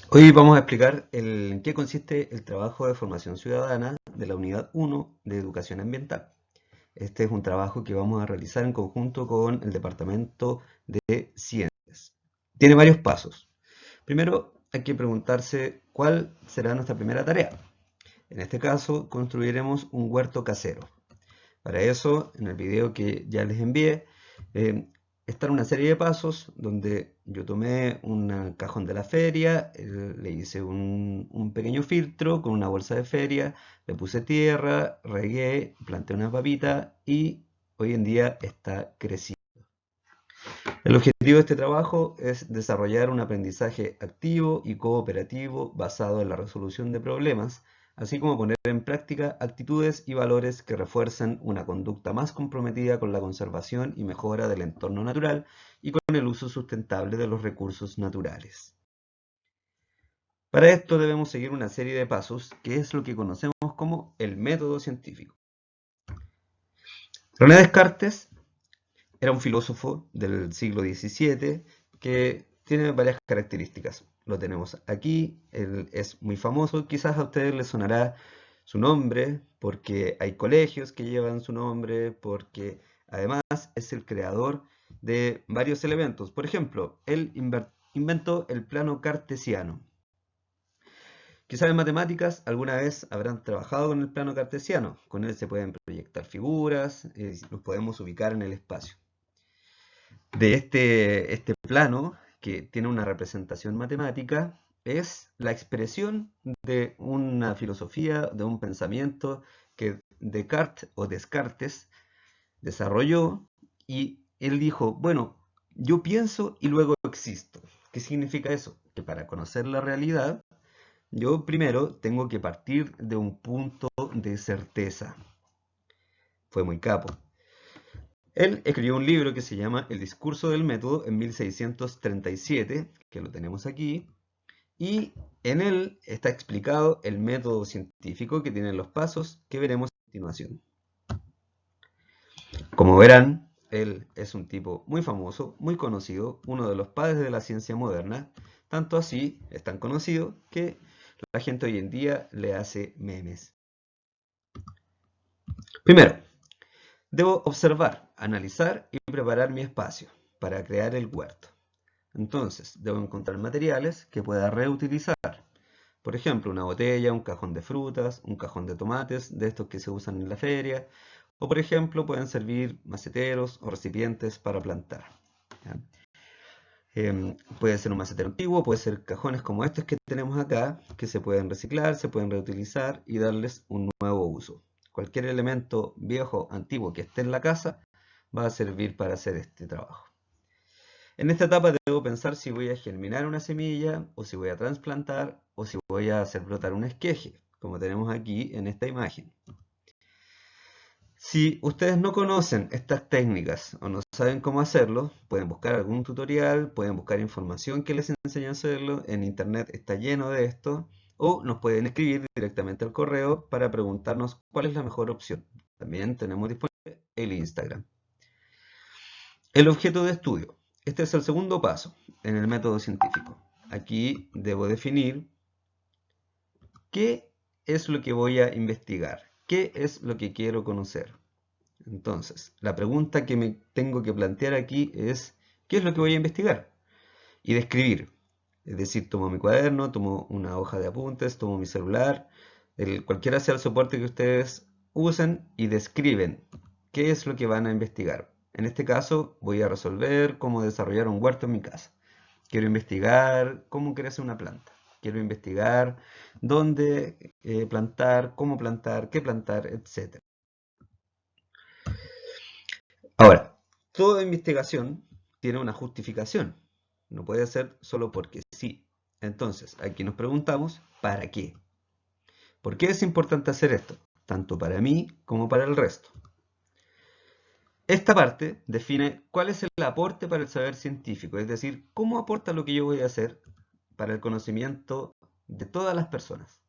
Hoy vamos a explicar en qué consiste el trabajo de formación ciudadana de la Unidad 1 de Educación Ambiental. Este es un trabajo que vamos a realizar en conjunto con el Departamento de Ciencias. Tiene varios pasos. Primero, hay que preguntarse cuál será nuestra primera tarea. En este caso, construiremos un huerto casero. Para eso, en el video que ya les envié, eh, están una serie de pasos donde yo tomé un cajón de la feria, le hice un pequeño filtro con una bolsa de feria, le puse tierra, regué, planté una papita y hoy en día está creciendo. El objetivo de este trabajo es desarrollar un aprendizaje activo y cooperativo basado en la resolución de problemas, así como poner en práctica actitudes y valores que refuercen una conducta más comprometida con la conservación y mejora del entorno natural y con el uso sustentable de los recursos naturales. Para esto debemos seguir una serie de pasos, que es lo que conocemos como el método científico. René Descartes era un filósofo del siglo XVII que tiene varias características. Lo tenemos aquí, él es muy famoso, quizás a ustedes les sonará su nombre porque hay colegios que llevan su nombre, porque además es el creador de varios elementos. Por ejemplo, él inventó el plano cartesiano. Quizás en matemáticas alguna vez habrán trabajado con el plano cartesiano. Con él se pueden proyectar figuras, los podemos ubicar en el espacio. De este plano, que tiene una representación matemática, es la expresión de una filosofía, de un pensamiento que Descartes o Descartes desarrolló y él dijo, bueno, yo pienso y luego existo. ¿Qué significa eso? Que para conocer la realidad, yo primero tengo que partir de un punto de certeza. Fue muy capo. Él escribió un libro que se llama El discurso del método en 1637, que lo tenemos aquí, y en él está explicado el método científico que tiene los pasos que veremos a continuación. Como verán, él es un tipo muy famoso, muy conocido, uno de los padres de la ciencia moderna, tanto así es tan conocido que la gente hoy en día le hace memes. Primero, debo observar, analizar y preparar mi espacio para crear el huerto. Entonces, debo encontrar materiales que pueda reutilizar. Por ejemplo, una botella, un cajón de frutas, un cajón de tomates, de estos que se usan en la feria. O por ejemplo, pueden servir maceteros o recipientes para plantar. Puede ser un macetero antiguo, puede ser cajones como estos que tenemos acá, que se pueden reciclar, se pueden reutilizar y darles un nuevo uso. Cualquier elemento viejo, antiguo que esté en la casa va a servir para hacer este trabajo. En esta etapa debo pensar si voy a germinar una semilla, o si voy a trasplantar, o si voy a hacer brotar un esqueje, como tenemos aquí en esta imagen. Si ustedes no conocen estas técnicas o no saben cómo hacerlo, pueden buscar algún tutorial, pueden buscar información que les enseñe a hacerlo, en internet está lleno de esto, o nos pueden escribir directamente al correo para preguntarnos cuál es la mejor opción. También tenemos disponible el Instagram. El objeto de estudio. Este es el segundo paso en el método científico. Aquí debo definir qué es lo que voy a investigar, qué es lo que quiero conocer. Entonces, la pregunta que me tengo que plantear aquí es, ¿qué es lo que voy a investigar? Y describir. Es decir, tomo mi cuaderno, tomo una hoja de apuntes, tomo mi celular, cualquiera sea el soporte que ustedes usen y describen qué es lo que van a investigar. En este caso, voy a resolver cómo desarrollar un huerto en mi casa. Quiero investigar cómo crece una planta. Quiero investigar dónde plantar, cómo plantar, qué plantar, etc. Ahora, toda investigación tiene una justificación. No puede ser solo porque sí. Entonces, aquí nos preguntamos, ¿para qué? ¿Por qué es importante hacer esto? Tanto para mí como para el resto. Esta parte define cuál es el aporte para el saber científico, es decir, cómo aporta lo que yo voy a hacer para el conocimiento de todas las personas.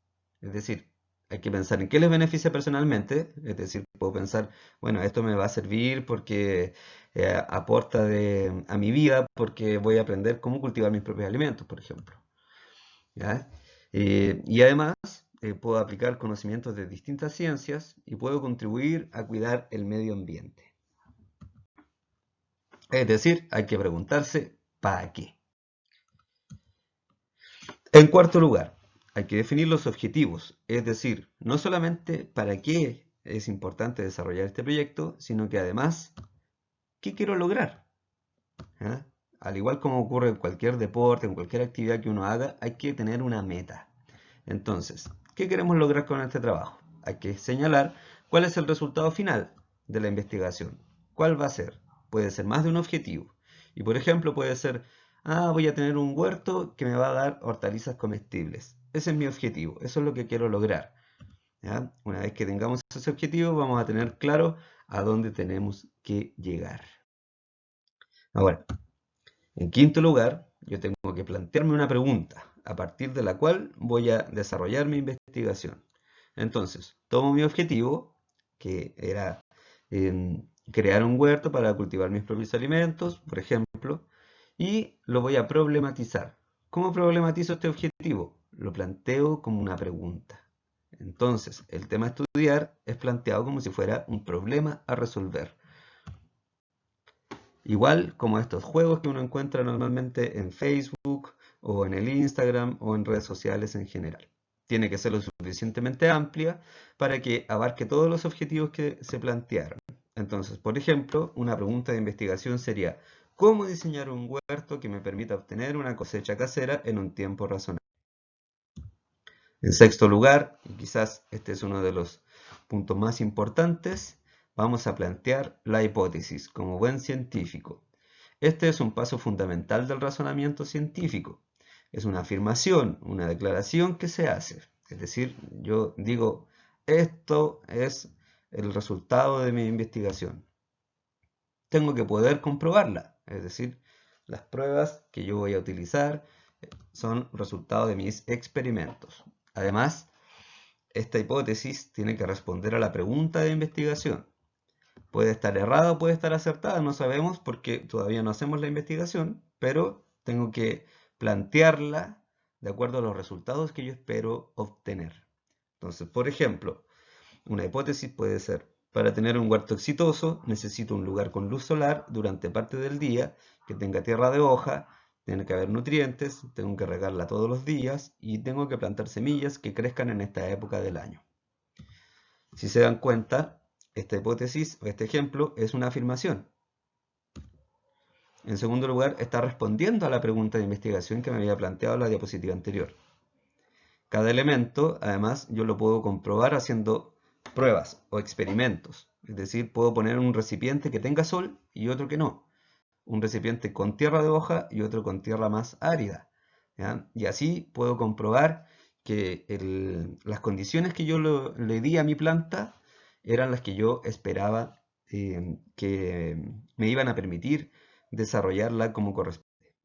Es decir, hay que pensar en qué les beneficia personalmente, es decir, puedo pensar, bueno, esto me va a servir porque aporta a mi vida, porque voy a aprender cómo cultivar mis propios alimentos, por ejemplo. ¿ya? Y además puedo aplicar conocimientos de distintas ciencias y puedo contribuir a cuidar el medio ambiente. Es decir, hay que preguntarse ¿para qué? En cuarto lugar, hay que definir los objetivos, es decir, no solamente para qué es importante desarrollar este proyecto, sino que además, ¿qué quiero lograr? ¿Ya? Al igual como ocurre en cualquier deporte, en cualquier actividad que uno haga, hay que tener una meta. Entonces, ¿qué queremos lograr con este trabajo? Hay que señalar cuál es el resultado final de la investigación. ¿Cuál va a ser? Puede ser más de un objetivo. Y por ejemplo, puede ser, voy a tener un huerto que me va a dar hortalizas comestibles. Ese es mi objetivo, eso es lo que quiero lograr. ¿Ya? Una vez que tengamos ese objetivo, vamos a tener claro a dónde tenemos que llegar. Ahora, en quinto lugar, yo tengo que plantearme una pregunta a partir de la cual voy a desarrollar mi investigación. Entonces, tomo mi objetivo, que era crear un huerto para cultivar mis propios alimentos, por ejemplo, y lo voy a problematizar. ¿Cómo problematizo este objetivo? Lo planteo como una pregunta. Entonces, el tema a estudiar es planteado como si fuera un problema a resolver. Igual como estos juegos que uno encuentra normalmente en Facebook o en el Instagram o en redes sociales en general. Tiene que ser lo suficientemente amplia para que abarque todos los objetivos que se plantearon. Entonces, por ejemplo, una pregunta de investigación sería, ¿cómo diseñar un huerto que me permita obtener una cosecha casera en un tiempo razonable? En sexto lugar, y quizás este es uno de los puntos más importantes, vamos a plantear la hipótesis como buen científico. Este es un paso fundamental del razonamiento científico. Es una afirmación, una declaración que se hace. Es decir, yo digo, esto es el resultado de mi investigación. Tengo que poder comprobarla. Es decir, las pruebas que yo voy a utilizar son resultado de mis experimentos. Además, esta hipótesis tiene que responder a la pregunta de investigación. Puede estar errada o puede estar acertada, no sabemos porque todavía no hacemos la investigación, pero tengo que plantearla de acuerdo a los resultados que yo espero obtener. Entonces, por ejemplo, una hipótesis puede ser, para tener un huerto exitoso, necesito un lugar con luz solar durante parte del día, que tenga tierra de hoja, tiene que haber nutrientes, tengo que regarla todos los días y tengo que plantar semillas que crezcan en esta época del año. Si se dan cuenta, esta hipótesis o este ejemplo es una afirmación. En segundo lugar, está respondiendo a la pregunta de investigación que me había planteado en la diapositiva anterior. Cada elemento, además, yo lo puedo comprobar haciendo pruebas o experimentos. Es decir, puedo poner un recipiente que tenga sol y otro que no. Un recipiente con tierra de hoja y otro con tierra más árida. ¿Ya? Y así puedo comprobar que las condiciones que yo le di a mi planta eran las que yo esperaba que me iban a permitir desarrollarla como corresponde.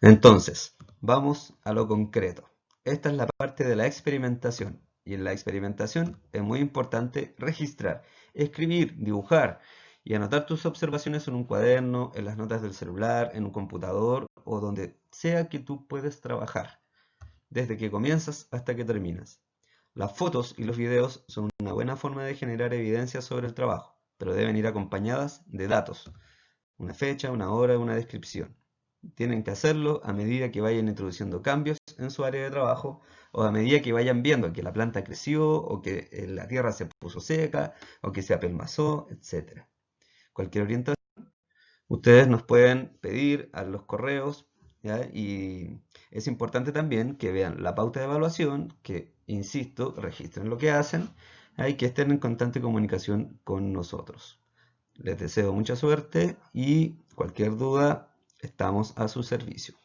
Entonces, vamos a lo concreto. Esta es la parte de la experimentación. Y en la experimentación es muy importante registrar, escribir, dibujar y anotar tus observaciones en un cuaderno, en las notas del celular, en un computador o donde sea que tú puedes trabajar, desde que comienzas hasta que terminas. Las fotos y los videos son una buena forma de generar evidencia sobre el trabajo, pero deben ir acompañadas de datos, una fecha, una hora, una descripción. Tienen que hacerlo a medida que vayan introduciendo cambios en su área de trabajo o a medida que vayan viendo que la planta creció o que la tierra se puso seca o que se apelmazó, etc. Cualquier orientación, ustedes nos pueden pedir a los correos, ¿ya? Y es importante también que vean la pauta de evaluación, que, insisto, registren lo que hacen, y que estén en constante comunicación con nosotros. Les deseo mucha suerte y cualquier duda, estamos a su servicio.